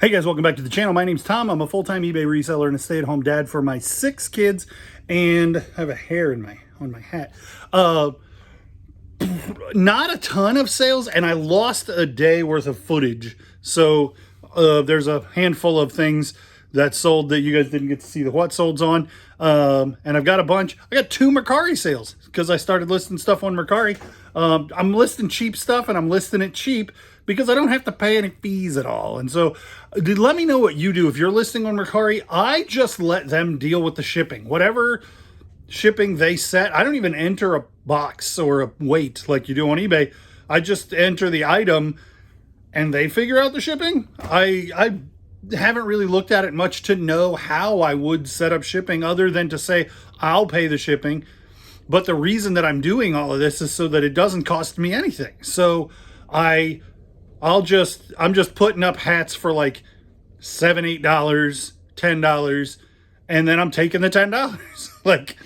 Hey guys, welcome back to the channel. My name's Tom. I'm a full-time eBay reseller and a stay-at-home dad for my 6 kids, and I have a hair in on my hat. Not a ton of sales, and I lost a day worth of footage. So there's a handful of things that sold that you guys didn't get to see the what solds on. And I've got a bunch. I got 2 Mercari sales because I started listing stuff on Mercari. I'm listing cheap stuff, and I'm listing it cheap because I don't have to pay any fees at all. And so let me know what you do. If you're listing on Mercari, I just let them deal with the shipping. Whatever shipping they set, I don't even enter a box or a weight like you do on eBay. I just enter the item and they figure out the shipping. I haven't really looked at it much to know how I would set up shipping other than to say I'll pay the shipping. But the reason that I'm doing all of this is so that it doesn't cost me anything. So I'm just putting up hats for like $7, $8, $10, and then I'm taking the $10. Like,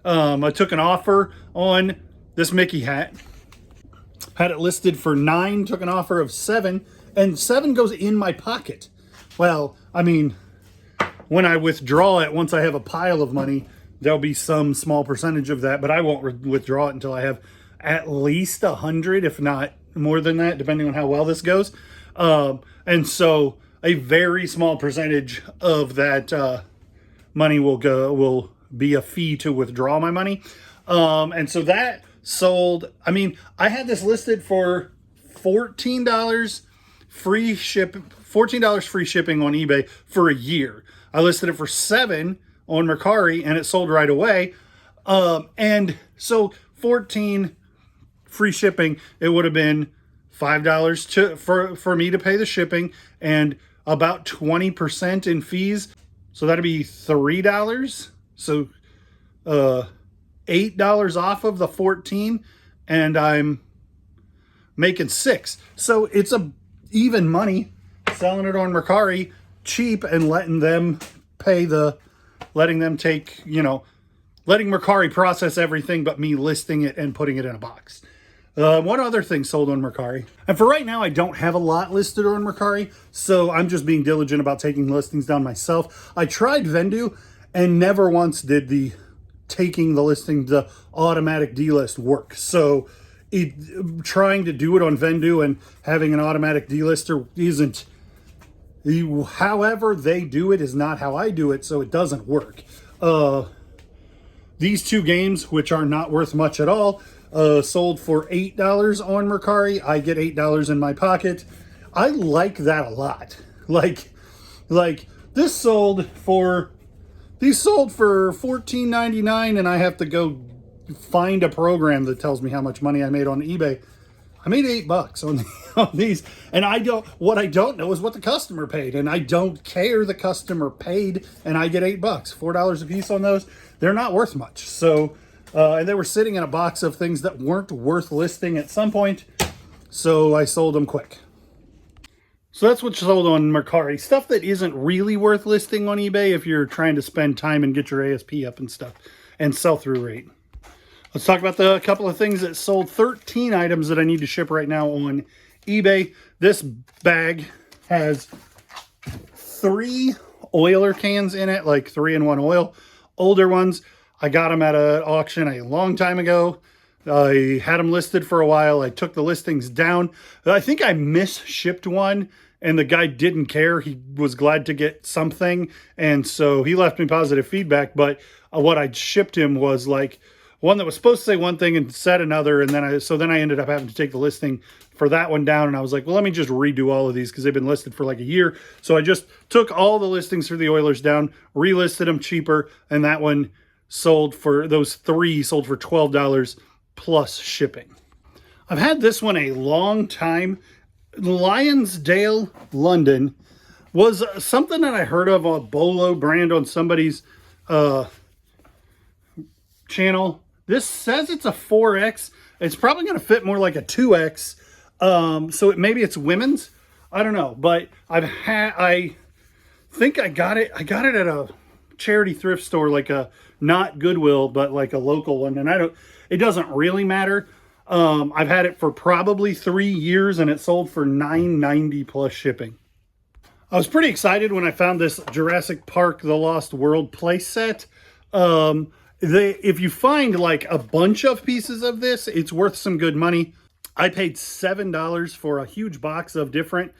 I took an offer on this Mickey hat, had it listed for $9, took an offer of $7, and $7 goes in my pocket. Well, I mean, when I withdraw it, once I have a pile of money, there'll be some small percentage of that, but I won't withdraw it until I have at least 100, if not more than that, depending on how well this goes. And so a very small percentage of that money will be a fee to withdraw my money. And so that sold. I mean, I had this listed for $14 free shipping on eBay for a year. I listed it for $7 on Mercari and it sold right away. And so 14 free shipping, it would have been $5 for me to pay the shipping and about 20% in fees. So that'd be $3. So $8 off of the 14, and I'm making $6. So it's even money selling it on Mercari cheap and letting them take, letting Mercari process everything but me listing it and putting it in a box. One other thing sold on Mercari. And for right now, I don't have a lot listed on Mercari, so I'm just being diligent about taking listings down myself. I tried Vendoo and never once did the taking the listing to automatic delist work. So trying to do it on Vendoo and having an automatic delister isn't, however they do it is not how I do it, so it doesn't work. These 2 games, which are not worth much at all, sold for $8 on Mercari. I get $8 in my pocket. I like that a lot. Like these sold for $14.99, and I have to go find a program that tells me how much money I made on eBay. I made $8 on these, and what I don't know is what the customer paid, and I don't care. The customer paid, and I get $8, $4 a piece on those. They're not worth much. So, and they were sitting in a box of things that weren't worth listing at some point, so I sold them quick. So that's what sold on Mercari. Stuff that isn't really worth listing on eBay if you're trying to spend time and get your ASP up and stuff, and sell-through rate. Let's talk about the couple of things that sold. 13 items that I need to ship right now on eBay. This bag has 3 oiler cans in it, like 3-in-1 oil. Older ones. I got them at an auction a long time ago. I had them listed for a while. I took the listings down. I think I misshipped one, and the guy didn't care. He was glad to get something, and so he left me positive feedback. But what I shipped him was like one that was supposed to say one thing and said another, and then I ended up having to take the listing for that one down, and I was like, well, let me just redo all of these because they've been listed for like a year. So I just took all the listings for the Oilers down, relisted them cheaper, and that one sold for, those 3 sold for $12 plus shipping. I've had this one a long time. Lionsdale, London was something that I heard of, a Bolo brand on somebody's channel. This says it's a 4X. It's probably going to fit more like a 2X. So maybe it's women's. I don't know, but I think I got it. I got it at a charity thrift store, like a, not Goodwill, but like a local one. And it doesn't really matter. I've had it for probably 3 years and it sold for $9.90 plus shipping. I was pretty excited when I found this Jurassic Park The Lost World play set. If you find like a bunch of pieces of this, it's worth some good money. I paid $7 for a huge box of different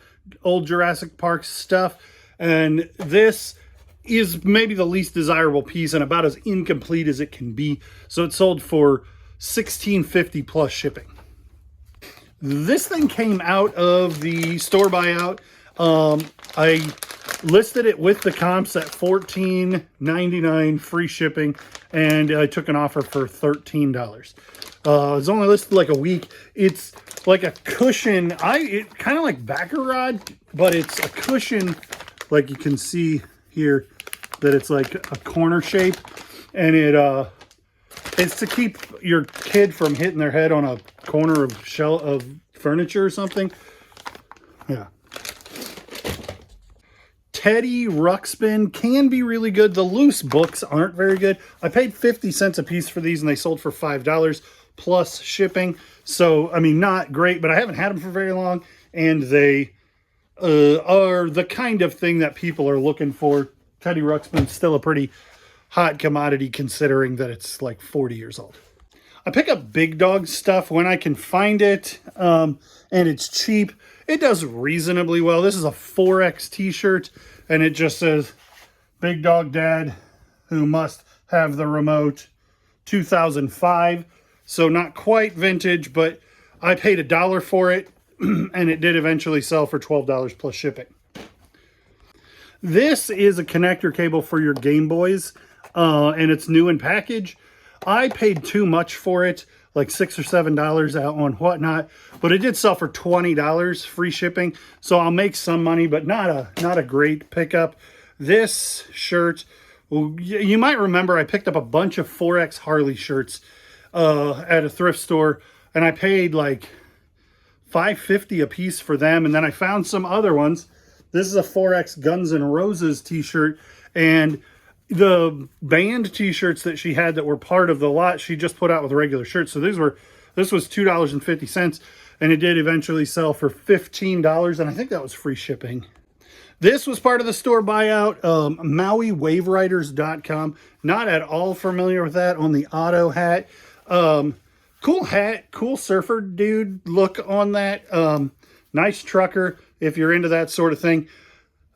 old Jurassic Park stuff, and this is maybe the least desirable piece and about as incomplete as it can be. So it sold for $16.50 plus shipping. This thing came out of the store buyout. I listed it with the comps at $14.99 free shipping, and I took an offer for $13. It's only listed like a week. It's like a cushion. It kind of like backer rod, but it's a cushion, like you can see here, that it's like a corner shape, and it's to keep your kid from hitting their head on a corner of furniture or something. Yeah. Teddy Ruxpin can be really good. The loose books aren't very good. I paid 50 cents a piece for these, and they sold for $5 plus shipping. So, I mean, not great, but I haven't had them for very long, and they are the kind of thing that people are looking for. Teddy Ruxpin's still a pretty hot commodity considering that it's like 40 years old. I pick up big dog stuff when I can find it, and it's cheap. It does reasonably well. This is a 4X t-shirt, and it just says, Big Dog Dad Who Must Have the Remote, 2005. So not quite vintage, but I paid $1 for it, and it did eventually sell for $12 plus shipping. This is a connector cable for your Game Boys, and it's new in package. I paid too much for it, like $6 or $7 out on Whatnot, but it did sell for $20 free shipping. So I'll make some money, but not a great pickup. This shirt, you might remember I picked up a bunch of 4X Harley shirts at a thrift store, and I paid like $5.50 a piece for them, and then I found some other ones. This is a 4X Guns N' Roses t-shirt, and the band t-shirts that she had that were part of the lot, she just put out with regular shirts. So this was $2.50, and it did eventually sell for $15, and I think that was free shipping. This was part of the store buyout, MauiWaveWriters.com. Not at all familiar with that on the Otto hat. Cool hat, cool surfer dude look on that. Nice trucker if you're into that sort of thing.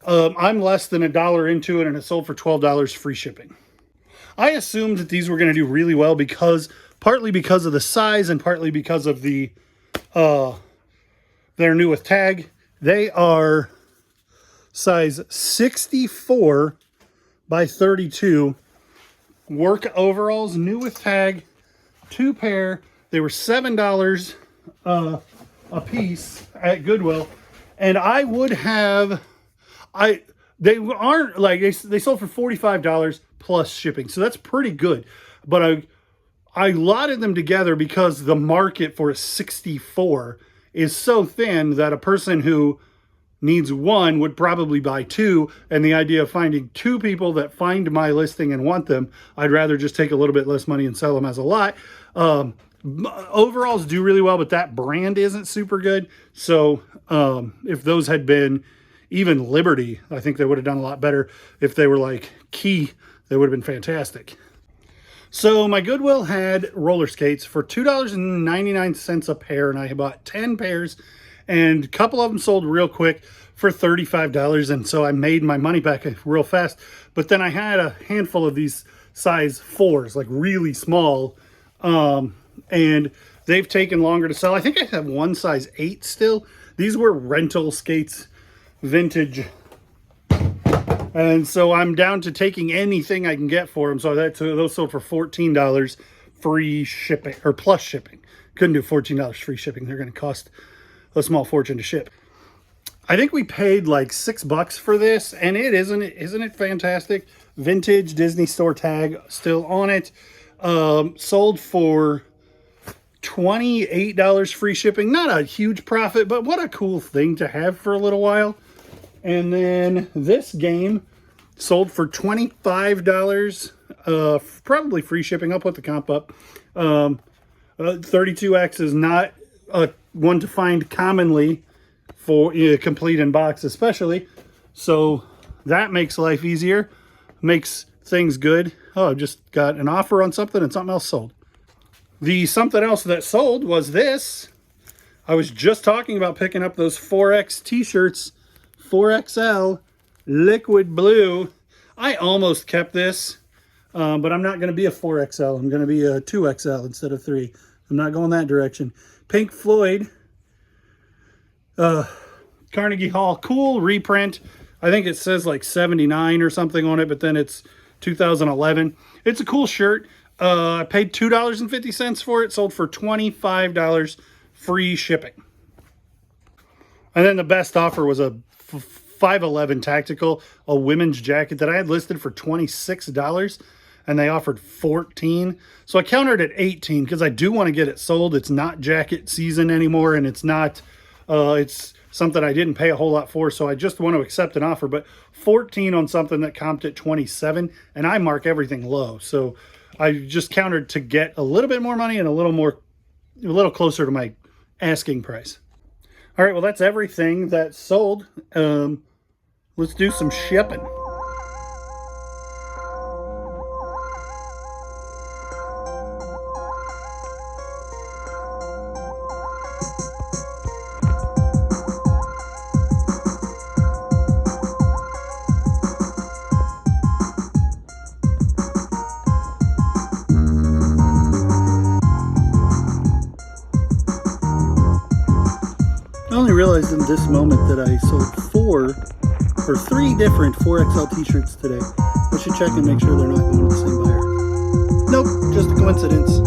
I'm less than $1 into it, and it sold for $12 free shipping. I assumed that these were going to do really well partly because of the size and partly because of they're new with tag. They are size 64 by 32 work overalls, new with tag, 2 pair. They were $7 a piece at Goodwill, and I would have. They aren't like they sold for $45 plus shipping, so that's pretty good. But I lotted them together because the market for a 64 is so thin that a person who needs one would probably buy 2. And the idea of finding 2 people that find my listing and want them, I'd rather just take a little bit less money and sell them as a lot. Overalls do really well, but that brand isn't super good. So if those had been even Liberty, I think they would have done a lot better. If they were like Key, they would have been fantastic. So my Goodwill had roller skates for $2.99 a pair, and I bought 10 pairs, and a couple of them sold real quick for $35, and so I made my money back real fast. But then I had a handful of these size 4s, like really small, and they've taken longer to sell. I think I have one size 8 still. These were rental skates, vintage, and so I'm down to taking anything I can get for them. So those sold for $14 free shipping, or plus shipping. Couldn't do $14 free shipping. They're going to cost a small fortune to ship. I think we paid like $6 for this, and isn't it fantastic? Vintage Disney Store tag still on it. Sold for $28 free shipping. Not a huge profit, but what a cool thing to have for a little while. And then this game sold for $25, probably free shipping. I'll put the comp up. 32X is not one to find commonly for complete in box, especially. So that makes life easier, makes things good. Oh, I just got an offer on something and something else sold. The something else that sold was this. I was just talking about picking up those 4X t-shirts, 4XL, liquid blue. I almost kept this, but I'm not going to be a 4XL. I'm going to be a 2XL instead of 3. I'm not going that direction. Pink Floyd, Carnegie Hall, cool reprint. I think it says like 79 or something on it, but then it's 2011. It's a cool shirt. I paid $2.50 for it, sold for $25, free shipping. And then the best offer was a 511 Tactical, a women's jacket that I had listed for $26, and they offered $14. So I countered at $18 because I do want to get it sold. It's not jacket season anymore, and it's not, it's something I didn't pay a whole lot for, so I just want to accept an offer. But $14 on something that comped at $27, and I mark everything low. So I just countered to get a little bit more money and a little closer to my asking price. All right, well, that's everything that sold. Let's do some shipping. I only realized in this moment that I sold 3 different 4XL t-shirts today. I should check and make sure they're not going to the same buyer. Nope, just a coincidence.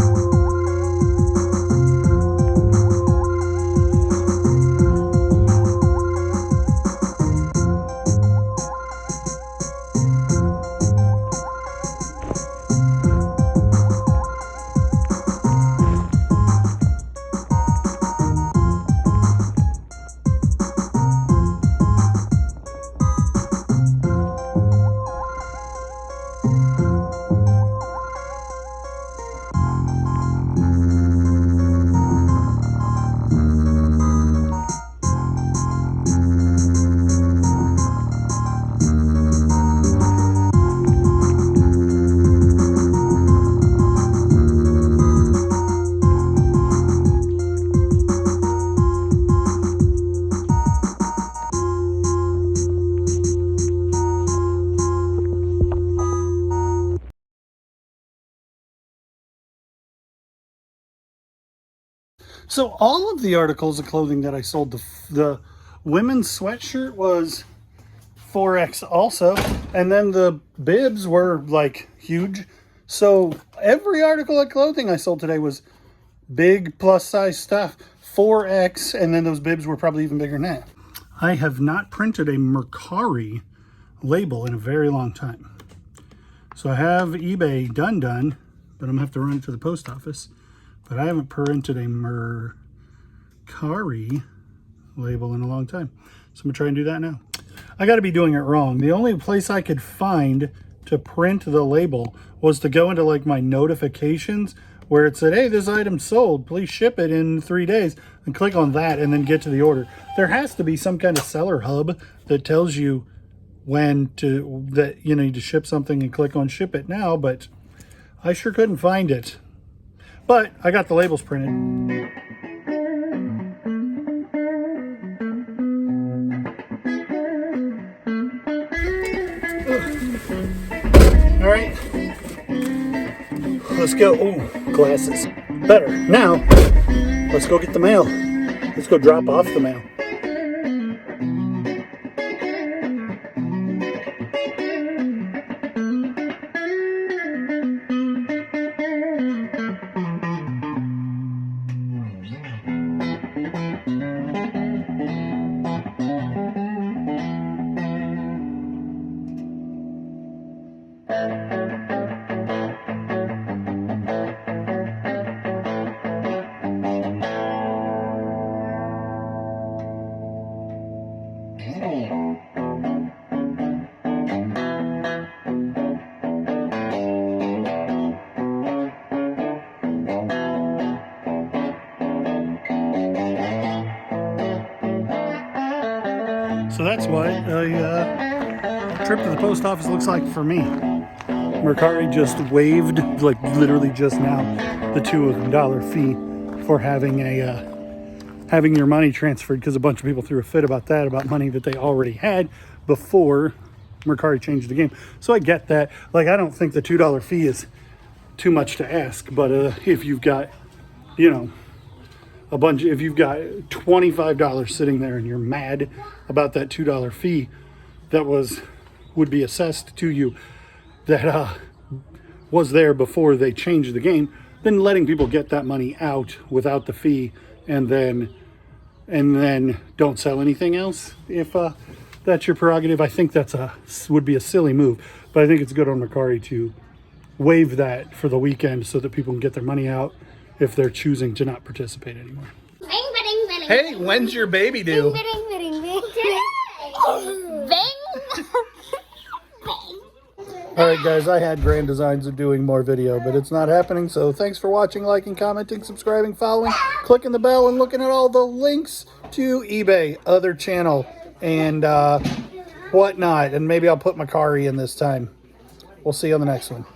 So all of the articles of clothing that I sold, the women's sweatshirt was 4X also, and then the bibs were like huge. So every article of clothing I sold today was big plus size stuff, 4X, and then those bibs were probably even bigger than that. I have not printed a Mercari label in a very long time. So I have eBay done, but I'm gonna have to run it to the post office. But I haven't printed a Mercari label in a long time. So I'm gonna try and do that now. I gotta be doing it wrong. The only place I could find to print the label was to go into like my notifications where it said, hey, this item sold, please ship it in 3 days, and click on that and then get to the order. There has to be some kind of seller hub that tells you when that you need to ship something and click on ship it now, but I sure couldn't find it. But I got the labels printed. All right, let's go. Oh, glasses. Better. Now, let's go get the mail. Let's go drop off the mail. So that's why I trip to the post office looks like for me. Mercari just waived, like literally just now, the $2 fee for having having your money transferred, because a bunch of people threw a fit about that, about money that they already had before Mercari changed the game. So I get that. Like, I don't think the $2 fee is too much to ask, but if you've got, you know, if you've got $25 sitting there and you're mad about that $2 fee that would be assessed to you, that was there before they changed the game, then letting people get that money out without the fee, and then don't sell anything else, if that's your prerogative, I think would be a silly move. But I think it's good on Mercari to waive that for the weekend so that people can get their money out if they're choosing to not participate anymore. Hey, when's your baby due? All right, guys, I had grand designs of doing more video, but it's not happening. So thanks for watching, liking, commenting, subscribing, following, clicking the bell, and looking at all the links to eBay, other channel, and whatnot. And maybe I'll put Mercari in this time. We'll see you on the next one.